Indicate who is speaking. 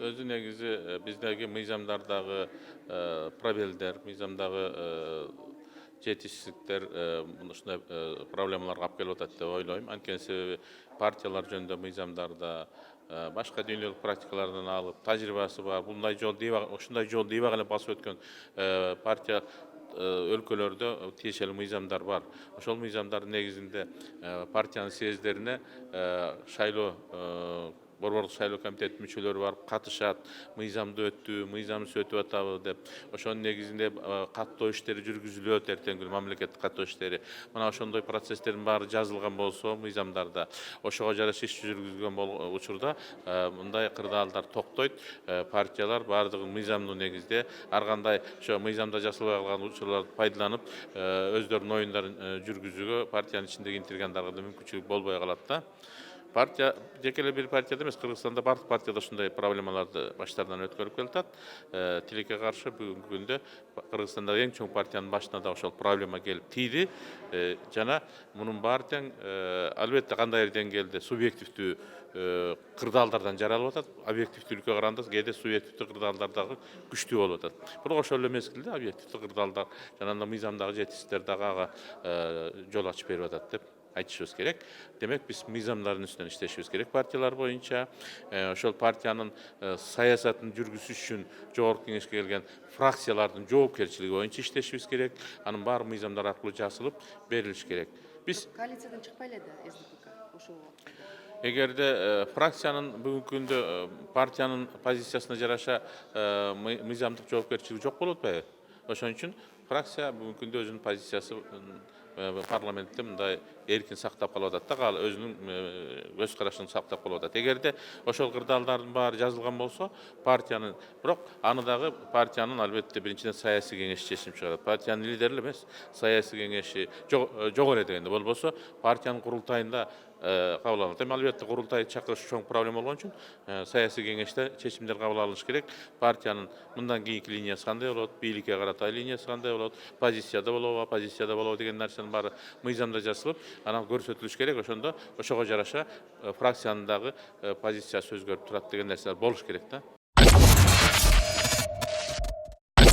Speaker 1: Özü negizi bizdagi mыйзамдардагы пробелдер, мыйзамдагы жетишсиздиктер ушундай проблемаларга алып келип атат деп ойлойм. Анткени себеби партиялар жөнүндө мыйзамдарда башка дүйнөлүк практикалардан алып, тажрыйбасы бар, мындай жол ушундай жол дыйбак эле басып өткөн партия өлкөлөрдө тиешелүү мыйзамдар бар. Ошол мыйзамдардын негизинде партиянын съезддерине шайлоо борбордук шайлоо комитетинин мүчөлөрү барып катышат, мыйзамды өттү, мыйзамсыз өтүп атабы деп. Ошонун негизинде каттоо иштери жүргүзүлөт эртеңки күнү мамлекеттик каттоо иштери. Мына ошондой процесстердин баары жазылган болсо мыйзамдарда, ошого жараша иш жүргүзүлгөн учурда мындай кырдаалдар токтойт. Партиялар баардыгын мыйзамдуу негизде ар кандай ошо мыйзамда жазылбай калган учурларды пайдаланып өздөрүнүн оюндарын жүргүзүүгө партиянын ичиндеги интригандарга да мүмкүнчүлүк болбой калат да. Партия жеке эле бир партияда эмес, Кыргызстанда бардык партияда ушундай проблемаларды баштарынан өткөрүп келатат. Тилекке каршы бүгүнкү күндө Кыргызстандагы эң чоң партиянын башына да ошол проблема келип тийди. Жана мунун баары тең албетте кандайдыр деңгээлде субъективдүү кырдаалдардан жаралып атат. Объективдүүлүккө караганда кээде субъективдүү кырдаалдар дагы күчтүү болуп атат. Бирок ошол эле мезгилде объективдүү кырдаалдар жана мыйзамдагы жетишсиздиктер дагы ага жол ачып берип атат деп айтышыбыз керек. Демек биз мыйзамдардын үстүнөн иштешибиз керек партиялар боюнча. Ошол партиянын саясатын жүргүзүш үчүн жогорку кеңешке келген фракциялардын жоопкерчилиги боюнча иштешибиз керек. Анын баары мыйзамдар аркылуу жазылып берилиш керек. Биз
Speaker 2: Коалициядан чыкпай эле да СДПК ошол.
Speaker 1: эгерде фракциянын бүгүнкү күндө партиянын позициясына жараша мыйзамдык жоопкерчилиги жок болуп атпайбы? Ошон үчүн фракция бүгүнкү күндө өзүнүн позициясын парламентте мындай эркин сактап калып атат да, өзүнүн көз карашын сактап калып атат. Эгерде ошол кырдаалдардын баары жазылган болсо, партиянын, бирок аны дагы партиянын албетте биринчиден саясий кеңеш чечим чыгарат. Партиянын лидери эмес, саясий кеңеши жогору дегенде болбосо партиянын курултайында кабыл алынат. Эми албетте курултай чакырыш чоң проблема болгон үчүн саясий кеңеште чечимдер кабыл алыныш керек. Партиянын мындан кийинки линиясы кандай болот, бийликке карата линиясы кандай болот, позицияда болобу, оппозицияда болобу деген нерсенин баары мыйзамда жазылып, анан көрсөтүлүш керек. Ошондо ошого жараша фракциянын дагы позициясы өзгөрүп турат деген нерселер болуш керек да.